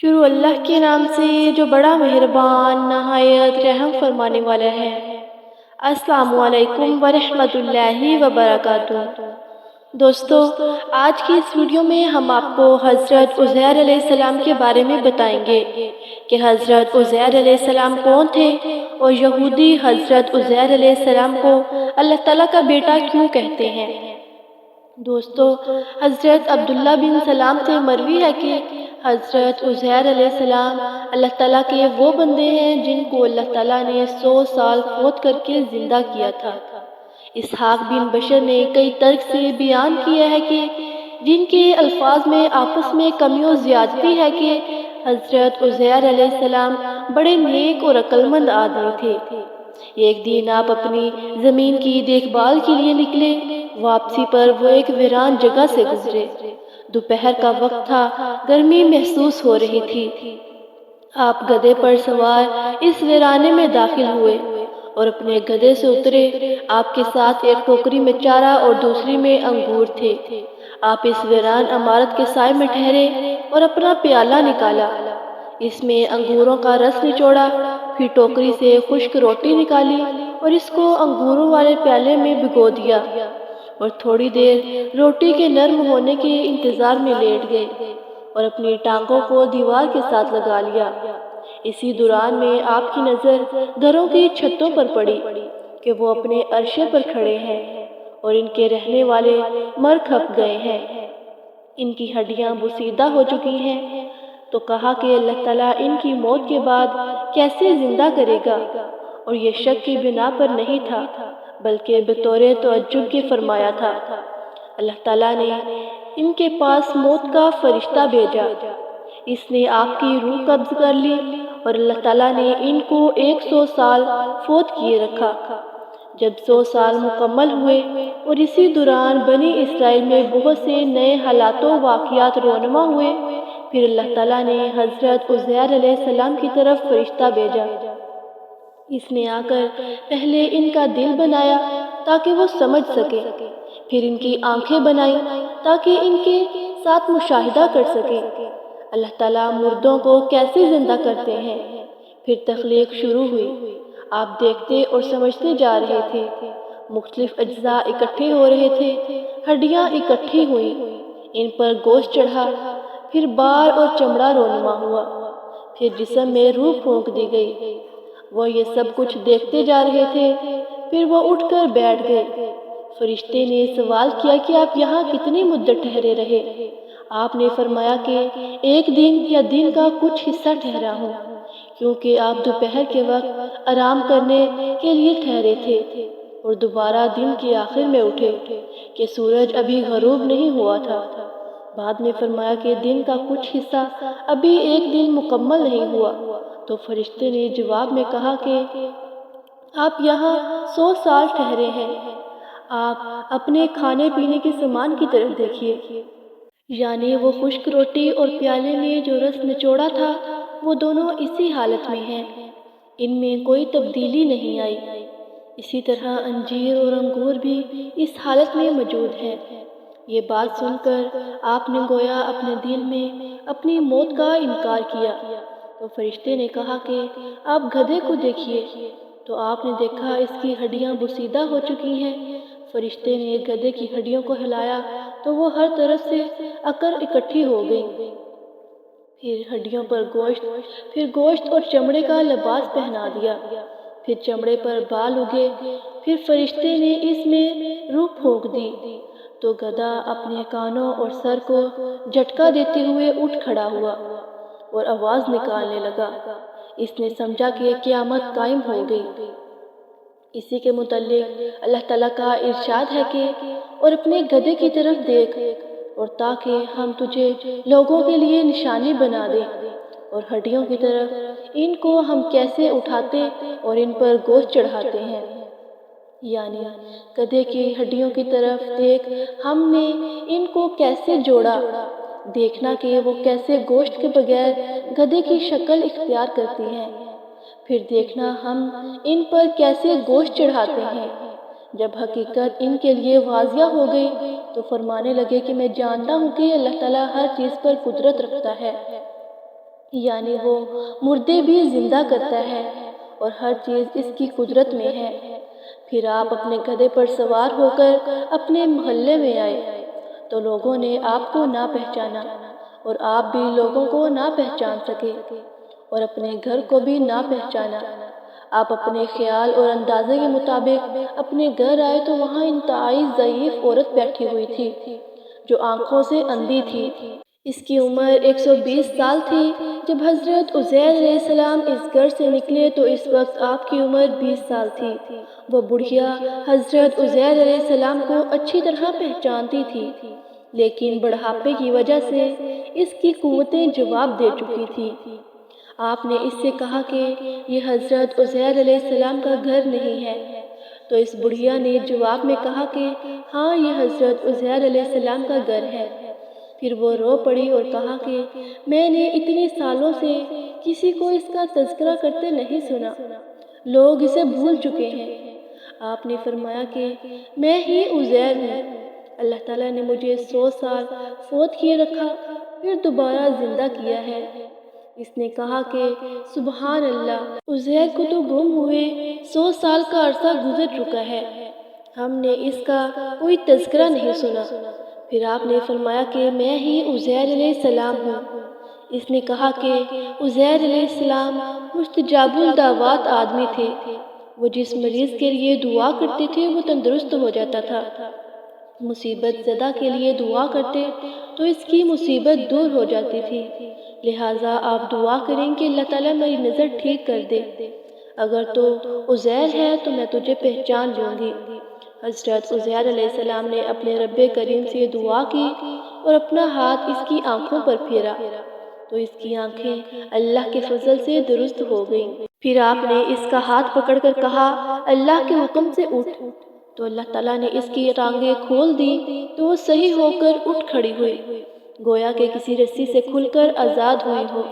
شروع اللہ کے نام سے جو بڑا مہربان نہایت رحم فرمانے والا ہے۔ السلام علیکم ورحمۃ اللہ وبرکاتہ۔ دوستو، آج کی اس ویڈیو میں ہم آپ کو حضرت عزیر علیہ السلام کے بارے میں بتائیں گے کہ حضرت عزیر علیہ السلام کون تھے اور یہودی حضرت عزیر علیہ السلام کو اللہ تعالیٰ کا بیٹا کیوں کہتے ہیں۔ دوستو، حضرت عبداللہ بن سلام سے مروی ہے کہ حضرت عزیر علیہ السلام اللہ تعالیٰ کے وہ بندے ہیں جن کو اللہ تعالیٰ نے 100 سال فوت کر کے زندہ کیا تھا۔ اسحاق بن بشر نے کئی طرق سے بیان کیا ہے کہ جن کے الفاظ میں آپس میں کمی و زیادتی ہے کہ حضرت عزیر علیہ السلام بڑے نیک اور عقلمند آدمی تھے۔ ایک دن آپ اپنی زمین کی دیکھ بھال کے لیے نکلے۔ واپسی پر وہ ایک ویران جگہ سے گزرے۔ دوپہر کا وقت تھا، گرمی محسوس ہو رہی تھی۔ آپ گدھے پر سوار اس ویرانے میں داخل ہوئے اور اپنے گدھے سے اترے۔ آپ کے ساتھ ایک ٹوکری میں چارہ اور دوسری میں انگور تھے۔ آپ اس ویران عمارت کے سائے میں ٹھہرے اور اپنا پیالہ نکالا۔ اس میں انگوروں کا رس نچوڑا، پھر ٹوکری سے خشک روٹی نکالی اور اس کو انگوروں والے پیالے میں بھگو دیا اور تھوڑی دیر روٹی کے نرم ہونے کے انتظار میں لیٹ گئے اور اپنی ٹانگوں کو دیوار کے ساتھ لگا لیا۔ اسی دوران میں آپ کی نظر گھروں کی چھتوں پر پڑی کہ وہ اپنے عرشے پر کھڑے ہیں اور ان کے رہنے والے مر کھپ گئے ہیں، ان کی ہڈیاں بوسیدہ ہو چکی ہیں۔ تو کہا کہ اللہ تعالیٰ ان کی موت کے بعد کیسے زندہ کرے گا، اور یہ شک کی بنا پر نہیں تھا بلکہ بطور تعجب کے فرمایا تھا۔ اللہ تعالیٰ نے ان کے پاس موت کا فرشتہ بھیجا، اس نے آپ کی روح قبض کر لی اور اللہ تعالیٰ نے ان کو 100 سال فوت کیے رکھا۔ جب 100 سال مکمل ہوئے اور اسی دوران بنی اسرائیل میں بہت سے نئے حالات و واقعات رونما ہوئے، پھر اللہ تعالیٰ نے حضرت عزیر علیہ السلام کی طرف فرشتہ بھیجا۔ اس نے آ کر پہلے ان کا دل بنایا تاکہ وہ سمجھ سکے، پھر ان کی آنکھیں بنائیں تاکہ ان کے ساتھ مشاہدہ کر سکیں اللہ تعالیٰ مردوں کو کیسے زندہ کرتے ہیں۔ پھر تخلیق شروع ہوئی۔ آپ دیکھتے اور سمجھتے جا رہے تھے، مختلف اجزاء اکٹھے ہو رہے تھے، ہڈیاں اکٹھی ہوئیں، ان پر گوشت چڑھا، پھر بال اور چمڑا رونما ہوا، پھر جسم میں روح پھونک دی گئی۔ وہ یہ سب کچھ دیکھتے جا رہے تھے، پھر وہ اٹھ کر بیٹھ گئے۔ فرشتے نے سوال کیا کہ آپ یہاں کتنی مدت ٹھہرے رہے؟ آپ نے فرمایا کہ ایک دن یا دن کا کچھ حصہ ٹھہرا ہوں، کیونکہ آپ دوپہر کے وقت آرام کرنے کے لیے ٹھہرے تھے اور دوبارہ دن کے آخر میں اٹھے کہ سورج ابھی غروب نہیں ہوا تھا۔ بعد میں فرمایا کہ دن کا کچھ حصہ ابھی ایک دن مکمل نہیں ہوا۔ تو فرشتے نے جواب میں کہا کہ آپ یہاں 100 سال ٹھہرے ہیں، آپ اپنے کھانے پینے کے سامان کی طرف دیکھیے، یعنی وہ خشک روٹی اور پیالے میں جو رس نچوڑا تھا وہ دونوں اسی حالت میں ہیں، ان میں کوئی تبدیلی نہیں آئی۔ اسی طرح انجیر اور انگور بھی اس حالت میں موجود ہیں۔ یہ بات سن کر آپ نے گویا اپنے دل میں اپنی موت کا انکار کیا۔ تو فرشتے نے کہا کہ آپ گدھے کو دیکھیے، تو آپ نے دیکھا اس کی ہڈیاں بوسیدہ ہو چکی ہیں۔ فرشتے نے گدھے کی ہڈیوں کو ہلایا تو وہ ہر طرف سے اکر اکٹھی ہو گئیں، پھر ہڈیوں پر گوشت، پھر گوشت اور چمڑے کا لباس پہنا دیا، پھر چمڑے پر بال اگے، پھر فرشتے نے اس میں روح پھونک دی تو گدھا اپنے کانوں اور سر کو جھٹکا دیتے ہوئے اٹھ کھڑا ہوا اور آواز نکالنے لگا۔ اس نے سمجھا کہ قیامت قائم ہو گئی۔ اسی کے متعلق اللہ تعالیٰ کا ارشاد ہے کہ اور اپنے گدھے کی طرف دیکھ، اور تاکہ ہم تجھے لوگوں کے لیے نشانی بنا دیں، اور ہڈیوں کی طرف ان کو ہم کیسے اٹھاتے اور ان پر گوشت چڑھاتے ہیں، یعنی گدھے کی ہڈیوں کی طرف دیکھ، ہم نے ان کو کیسے جوڑا، دیکھنا کہ وہ کیسے گوشت کے بغیر گدھے کی شکل اختیار کرتی ہیں، پھر دیکھنا ہم ان پر کیسے گوشت چڑھاتے ہیں۔ جب حقیقت ان کے لیے واضح ہو گئی تو فرمانے لگے کہ میں جانتا ہوں کہ اللہ تعالیٰ ہر چیز پر قدرت رکھتا ہے، یعنی وہ مردے بھی زندہ کرتا ہے اور ہر چیز اس کی قدرت میں ہے۔ پھر آپ اپنے گدھے پر سوار ہو کر اپنے محلے میں آئے تو لوگوں نے آپ کو نہ پہچانا اور آپ بھی لوگوں کو نہ پہچان سکے اور اپنے گھر کو بھی نہ پہچانا۔ آپ اپنے خیال اور اندازے کے مطابق اپنے گھر آئے تو وہاں انتہائی ضعیف عورت بیٹھی ہوئی تھی جو آنکھوں سے اندھی تھی۔ اس کی عمر 120 سال تھی۔ جب حضرت عزیر علیہ السلام اس گھر سے نکلے تو اس وقت آپ کی عمر 20 سال تھی۔ وہ بڑھیا حضرت عزیر علیہ السلام کو اچھی طرح پہچانتی تھی، لیکن بڑھاپے کی وجہ سے اس کی قوتیں جواب دے چکی تھی۔ آپ نے اس سے کہا کہ یہ حضرت عزیر علیہ السلام کا گھر نہیں ہے، تو اس بڑھیا نے جواب میں کہا کہ ہاں، یہ حضرت عزیر علیہ السلام کا گھر ہے۔ پھر وہ رو پڑی اور کہا کہ میں نے اتنے سالوں سے کسی کو اس کا تذکرہ کرتے نہیں سنا، لوگ اسے بھول چکے ہیں۔ آپ نے فرمایا کہ میں ہی عزیر ہوں، اللہ تعالیٰ نے مجھے 100 سال فوت کیے رکھا، پھر دوبارہ زندہ کیا ہے۔ اس نے کہا کہ سبحان اللہ، عزیر کو تو گم ہوئے 100 سال کا عرصہ گزر چکا ہے، ہم نے اس کا کوئی تذکرہ نہیں سنا۔ پھر آپ نے فرمایا کہ میں ہی عزیر علیہ السلام ہوں۔ اس نے کہا کہ عزیر علیہ السلام مستجاب الدعوات آدمی تھے، وہ جس مریض کے لیے دعا کرتے تھے وہ تندرست ہو جاتا تھا، مصیبت زدہ کے لیے دعا کرتے تو اس کی مصیبت دور ہو جاتی تھی، لہٰذا آپ دعا کریں کہ اللہ تعالیٰ میری نظر ٹھیک کر دے، اگر تو عزیر ہے تو میں تجھے پہچان لوں گی۔ حضرت عزیر علیہ السلام نے اپنے رب کریم سے دعا کی اور اپنا ہاتھ اس کی آنکھوں پر پھیرا تو اس کی آنکھیں اللہ کے فضل سے درست ہو گئیں۔ پھر آپ نے اس کا ہاتھ پکڑ کر کہا اللہ کے حکم سے اٹھ، تو اللہ تعالیٰ نے اس کی ٹانگیں کھول دی تو وہ صحیح ہو کر اٹھ کھڑی ہوئی، گویا کہ کسی رسی سے کھل کر آزاد ہوئی ہو۔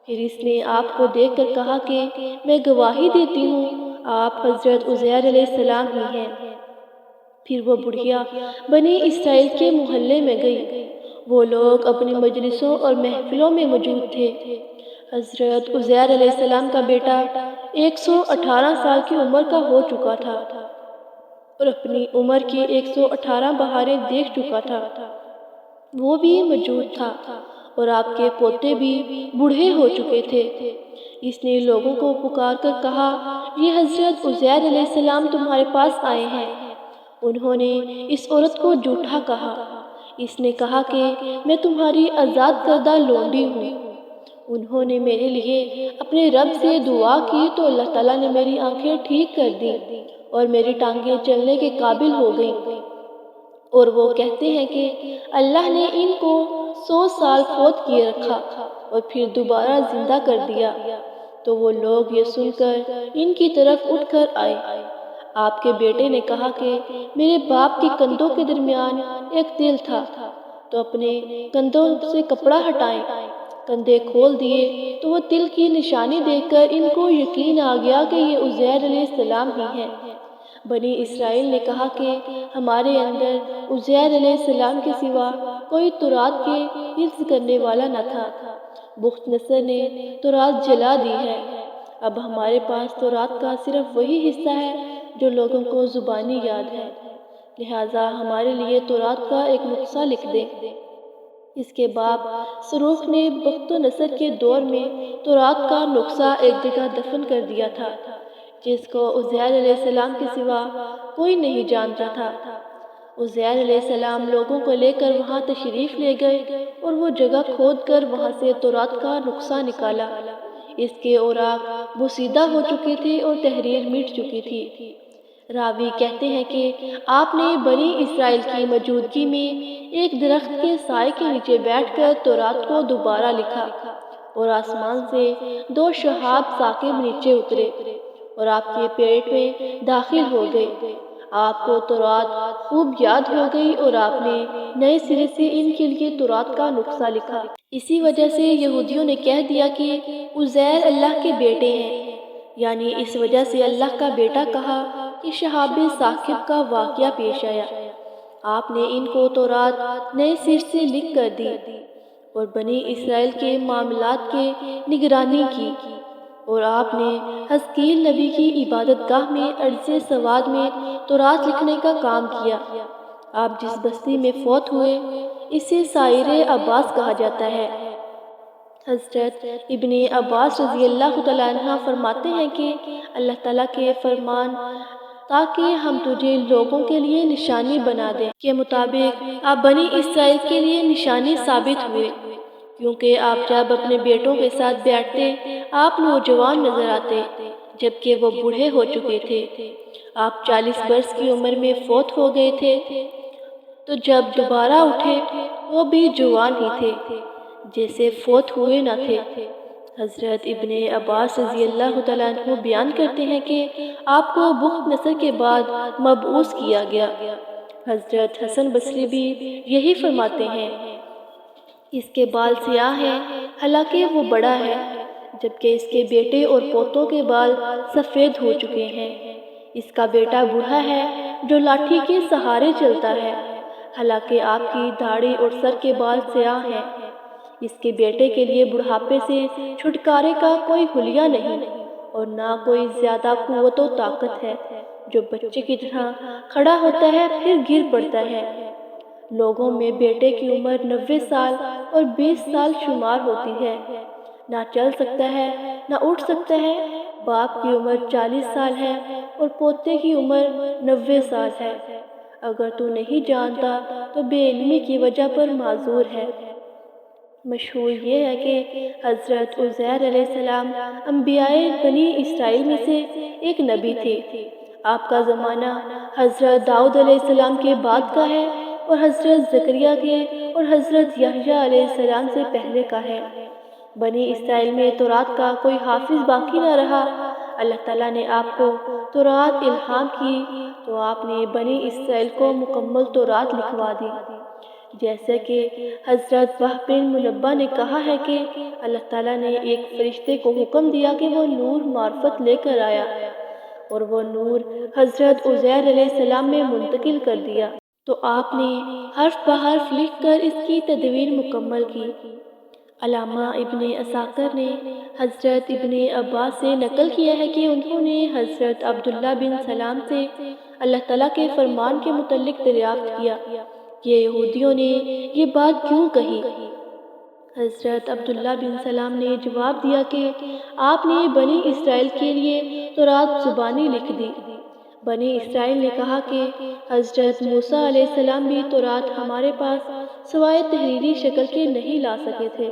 پھر اس نے آپ کو دیکھ کر کہا کہ میں گواہی دیتی ہوں آپ حضرت عزیر علیہ السلام ہی ہیں۔ پھر وہ بڑھیا بنی اسرائیل کے محلے میں گئی، وہ لوگ اپنی مجلسوں اور محفلوں میں موجود تھے۔ حضرت عزیر علیہ السلام کا بیٹا 118 سال کی عمر کا ہو چکا تھا اور اپنی عمر کی 118 بہاریں دیکھ چکا تھا، وہ بھی موجود تھا اور آپ کے پوتے بھی بوڑھے ہو چکے تھے۔ اس نے لوگوں کو پکار کر کہا یہ حضرت عزیر علیہ السلام تمہارے پاس آئے ہیں۔ انہوں نے اس عورت کو جھوٹا کہا، اس نے کہا کہ میں تمہاری آزاد کردہ لونڈی ہوں۔ انہوں نے میرے لیے اپنے رب سے دعا کی تو اللہ تعالیٰ نے میری آنکھیں ٹھیک کر دی اور میری ٹانگیں چلنے کے قابل ہو گئیں، اور وہ کہتے ہیں کہ اللہ نے ان کو 100 سال فوت کیے رکھا اور پھر دوبارہ زندہ کر دیا۔ تو وہ لوگ یہ سن کر ان کی طرف اٹھ کر آئے۔ آپ کے بیٹے نے کہا کہ میرے باپ کے کندھوں کے درمیان ایک تل تھا، تو اپنے کندھوں سے کپڑا ہٹائیں۔ کندھے کھول دیے تو وہ تل کی نشانی دیکھ کر ان کو یقین آ گیا کہ یہ عزیر علیہ السلام ہی ہیں۔ بنی اسرائیل نے کہا کہ ہمارے اندر عزیر علیہ السلام کے سوا کوئی تورات کے حفظ کرنے والا نہ تھا، بخت نصر نے تورات جلا دی ہے، اب ہمارے پاس تورات کا صرف وہی حصہ ہے جو لوگوں کو زبانی یاد ہے، لہٰذا ہمارے لیے تورات کا ایک نسخہ لکھ دے۔ اس کے بعد سروخ نے بخت نصر کے دور میں تورات کا نسخہ ایک جگہ دفن کر دیا تھا جس کو عزیر علیہ السلام کے سوا کوئی نہیں جانتا تھا۔ عزیر علیہ السلام لوگوں کو لے کر وہاں تشریف لے گئے اور وہ جگہ کھود کر وہاں سے تورات کا نسخہ نکالا۔ اس کے اوراق بوسیدہ ہو چکے تھے اور تحریر مٹ چکی تھی۔ راوی کہتے ہیں کہ آپ نے بنی اسرائیل کی موجودگی میں ایک درخت کے سائے کے نیچے بیٹھ کر تورات کو دوبارہ لکھا اور آسمان سے 2 شہاب ثاقب نیچے اترے اور آپ کے پیٹ میں داخل ہو گئے۔ آپ کو تورات خوب یاد ہو گئی اور آپ نے نئے سرے سے ان کے لیے تورات کا نسخہ لکھا۔ اسی وجہ سے یہودیوں نے کہہ دیا کہ عزیر اللہ کے بیٹے ہیں، یعنی اس وجہ سے اللہ کا بیٹا کہا کہ شہاب ثاقب کا واقعہ پیش آیا۔ آپ نے ان کو تورات نئے سر سے لکھ کر دی۔ اور بنی اسرائیل کے معاملات کی نگرانی کی، اور آپ نے حزقیل نبی کی عبادت گاہ میں ارض سواد میں تورات لکھنے کا کام کیا۔ آپ جس بستی میں فوت ہوئے اسے سائر عباس کہا جاتا ہے۔ حضرت ابن عباس رضی اللہ تعالیٰ عنہ فرماتے ہیں کہ اللہ تعالیٰ کے فرمان تاکہ ہم تجھے لوگوں کے لیے نشانی بنا دیں کے مطابق آپ بنی اسرائیل کے لیے نشانی ثابت ہوئے، کیونکہ آپ جب اپنے بیٹوں کے ساتھ بیٹھتے آپ نوجوان نظر آتے جبکہ وہ بوڑھے ہو چکے تھے۔ آپ 40 برس کی عمر میں فوت ہو گئے تھے، تو جب دوبارہ اٹھے وہ بھی جوان ہی تھے جیسے فوت ہوئے نہ تھے۔ حضرت ابن عباس رضی اللہ تعالیٰ عنہ بیان کرتے ہیں کہ آپ کو بخت نصر کے بعد مبعوث کیا گیا۔ حضرت حسن بصری بھی یہی فرماتے ہیں، اس کے بال سیاہ ہیں حالانکہ وہ بڑا ہے، جبکہ اس کے بیٹے اور پوتوں کے بال سفید ہو چکے ہیں۔ اس کا بیٹا بوڑھا ہے جو لاٹھی کے سہارے چلتا ہے، حالانکہ آپ کی داڑھی اور سر کے بال سیاہ ہیں۔ اس کے بیٹے کے لیے بڑھاپے سے چھٹکارے کا کوئی حلیہ نہیں اور نہ کوئی زیادہ قوت و طاقت ہے، جو بچے کی طرح کھڑا ہوتا ہے پھر گر پڑتا ہے۔ لوگوں میں بیٹے کی عمر 90 سال اور 20 سال شمار ہوتی ہے، نہ چل سکتا ہے نہ اٹھ سکتا ہے۔ باپ کی عمر 40 سال ہے اور پوتے کی عمر 90 سال ہے۔ اگر تو نہیں جانتا تو بے علمی کی وجہ پر معذور ہے۔ مشہور یہ ہے کہ حضرت عزیر علیہ السلام انبیاء بنی اسرائیل میں سے ایک نبی تھے۔ آپ کا زمانہ حضرت داؤد علیہ السلام کے بعد کا ہے اور حضرت زکریا کے اور حضرت یحییٰ علیہ السلام سے پہلے کا ہے۔ بنی اسرائیل میں تورات کا کوئی حافظ باقی نہ رہا۔ اللہ تعالیٰ نے آپ کو تورات الہام کی تو آپ نے بنی اسرائیل کو مکمل تورات لکھوا دی، جیسے کہ حضرت وہب بن منبہ نے کہا ہے کہ اللہ تعالیٰ نے ایک فرشتے کو حکم دیا کہ وہ نور معرفت لے کر آیا، اور وہ نور حضرت عزیر علیہ السلام میں منتقل کر دیا، تو آپ نے حرف بحرف لکھ کر اس کی تدوین مکمل کی۔ علامہ ابن عساکر نے حضرت ابن عباس سے نقل کیا ہے کہ انہوں نے حضرت عبداللہ بن سلام سے اللہ تعالیٰ کے فرمان کے متعلق دریافت کیا کہ یہودیوں نے یہ بات کیوں کہی۔ حضرت عبداللہ بن سلام نے جواب دیا کہ آپ نے بنی اسرائیل کے لیے تورات زبانی لکھ دی۔ بنی اسرائیل نے کہا کہ حضرت موسیٰ علیہ السلام بھی تورات ہمارے پاس سوائے تحریری شکل کے نہیں لا سکے تھے۔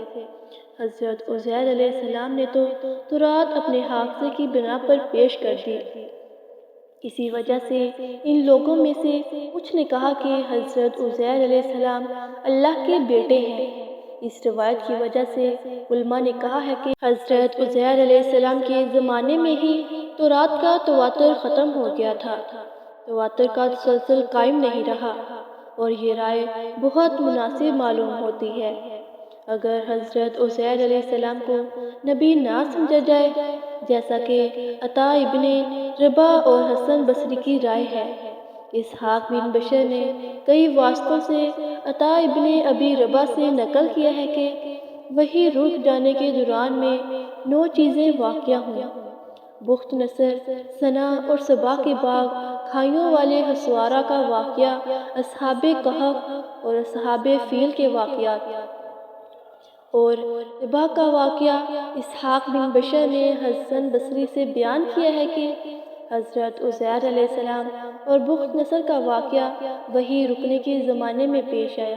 حضرت عزیر علیہ السلام نے تو تورات اپنے حافظے کی بنا پر پیش کر دی۔ اسی وجہ سے ان لوگوں میں سے کچھ نے کہا کہ حضرت عزیر علیہ السلام اللہ کے بیٹے ہیں۔ اس روایت کی وجہ سے علماء نے کہا ہے کہ حضرت عزیر علیہ السلام کے زمانے میں ہی تورات کا تواتر ختم ہو گیا تھا، تواتر کا تسلسل قائم نہیں رہا، اور یہ رائے بہت مناسب معلوم ہوتی ہے۔ اگر حضرت عزیر علیہ السلام کو نبی نہ سمجھا جائے، جیسا کہ عطا ابن ربا اور حسن بصری کی رائے ہے، اسحاق بن بشر نے کئی واسطوں سے عطا ابن ابی ربا سے نقل کیا ہے کہ وحی رک جانے کے دوران میں 9 چیزیں واقع ہوئیں: بخت نصر، سنا اور سبا کے باغ، کھائیوں والے ہسوارہ کا واقعہ، اصحاب کہف اور اصحاب فیل کے واقعات اور ربا کا واقعہ۔ اسحاق بن بشر نے حسن بصری سے بیان کیا ہے کہ حضرت عزیر علیہ السلام اور بخت نصر کا واقعہ وحی رکنے کے زمانے میں پیش آیا۔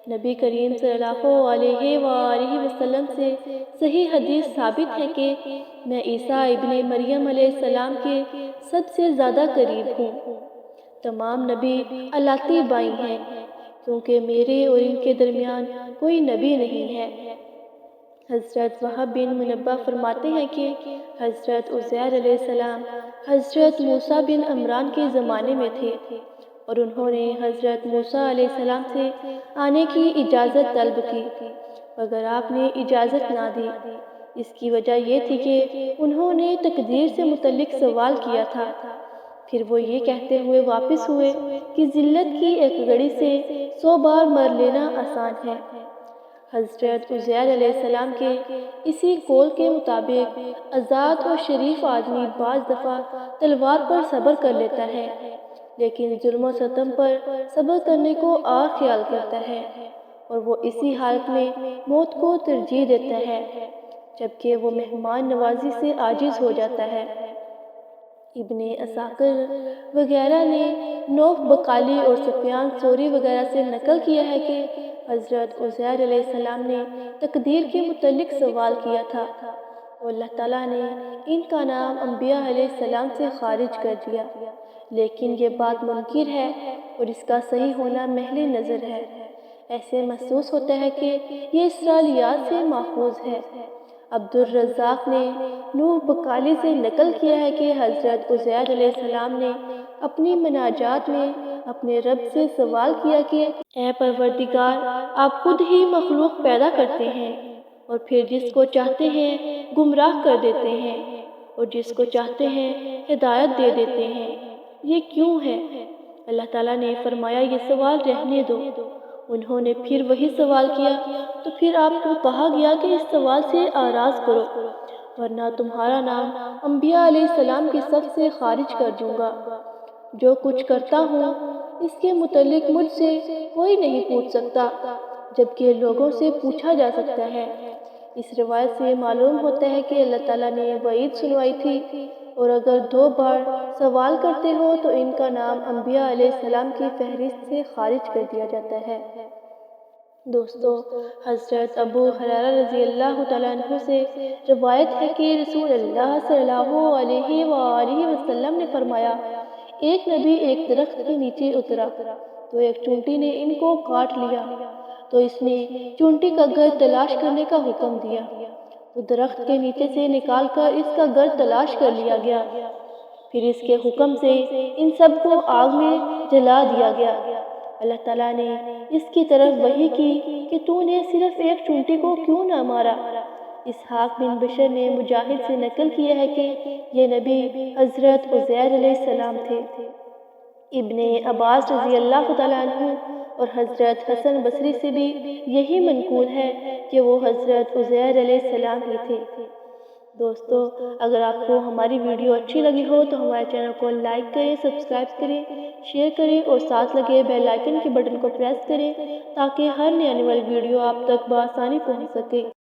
نبی کریم صلی اللہ علیہ وآلہ وسلم سے صحیح حدیث ثابت ہے کہ میں عیسیٰ ابن مریم علیہ السلام کے سب سے زیادہ قریب ہوں۔ تمام نبی الاتی بائی ہیں، کیونکہ میرے اور ان کے درمیان کوئی نبی نہیں ہے۔ حضرت وہب بن منبہ فرماتے ہیں کہ حضرت عزیر علیہ السلام حضرت موسیٰ بن عمران کے زمانے میں تھے، اور انہوں نے حضرت موسیٰ علیہ السلام سے آنے کی اجازت طلب کی، مگر آپ نے اجازت نہ دی۔ اس کی وجہ یہ تھی کہ انہوں نے تقدیر سے متعلق سوال کیا تھا۔ پھر وہ یہ کہتے ہوئے واپس ہوئے کہ ذلت کی ایک گھڑی سے 100 بار مر لینا آسان ہے۔ حضرت عزیر علیہ السلام کے اسی قول کے مطابق آزاد اور شریف آدمی بعض دفعہ تلوار پر صبر کر لیتا ہے، لیکن ظلم و ستم پر صبر کرنے کو اور خیال کرتا ہے، اور وہ اسی حالت میں موت کو ترجیح دیتا ہے جبکہ وہ مہمان نوازی سے عاجز ہو جاتا ہے۔ ابن عساکر وغیرہ نے نوف بقالی اور سفیان ثوری وغیرہ سے نقل کیا ہے کہ حضرت عزیر علیہ السلام نے تقدیر کے متعلق سوال کیا تھا، اور اللہ تعالیٰ نے ان کا نام انبیاء علیہ السلام سے خارج کر دیا، لیکن یہ بات منکر ہے اور اس کا صحیح ہونا محل نظر ہے۔ ایسے محسوس ہوتا ہے کہ یہ اسرائیلیات سے ماخوذ ہے۔ عبد الرزاق نے نوح بقالی سے نقل کیا ہے کہ حضرت عزیر علیہ السلام نے اپنی مناجات میں اپنے رب سے سوال کیا کہ اے پروردگار، آپ خود ہی مخلوق پیدا کرتے ہیں اور پھر جس کو چاہتے ہیں گمراہ کر دیتے ہیں اور جس کو چاہتے ہیں ہدایت دے دیتے ہیں، یہ کیوں ہے؟ اللہ تعالیٰ نے فرمایا یہ سوال رہنے دو۔ انہوں نے پھر وہی سوال کیا تو پھر آپ کو کہا گیا کہ اس سوال سے آراز کرو ورنہ تمہارا نام انبیاء علیہ السلام کی صف سے خارج کر دوں گا۔ جو کچھ کرتا ہوں اس کے متعلق مجھ سے کوئی نہیں پوچھ سکتا، جبکہ لوگوں سے پوچھا جا سکتا ہے۔ اس روایت سے معلوم ہوتا ہے کہ اللہ تعالیٰ نے وعید سنوائی تھی، اور اگر 2 بار سوال کرتے ہو تو ان کا نام انبیاء علیہ السلام کی فہرست سے خارج کر دیا جاتا ہے۔ دوستو، حضرت ابو ہریرہ رضی اللہ تعالیٰ عنہ سے روایت ہے کہ رسول اللہ صلی اللہ علیہ وآلہ وسلم نے فرمایا، ایک نبی ایک درخت کے نیچے اترا تو ایک چونٹی نے ان کو کاٹ لیا، تو اس نے چونٹی کا گر تلاش کرنے کا حکم دیا، تو درخت کے نیچے سے نکال کر اس کا گر تلاش کر لیا گیا، پھر اس کے حکم سے ان سب کو آگ میں جلا دیا گیا۔ اللہ تعالیٰ نے اس کی طرف وحی کی کہ تو نے صرف ایک چونٹی کو کیوں نہ مارا؟ اسحاق بن بشر نے مجاہد سے نقل کیا ہے کہ یہ نبی حضرت عزیر علیہ السلام تھے۔ ابن عباس رضی اللہ تعالیٰ عنہ اور حضرت حسن بصری سے بھی یہی منقول ہے کہ وہ حضرت عزیر علیہ السلام ہی تھے۔ دوستو، اگر آپ کو ہماری ویڈیو اچھی لگی ہو تو ہمارے چینل کو لائک کریں، سبسکرائب کریں، شیئر کریں اور ساتھ لگے بیل آئیکن کے بٹن کو پریس کریں تاکہ ہر نئی آنے والی ویڈیو آپ تک بآسانی پہنچ سکے۔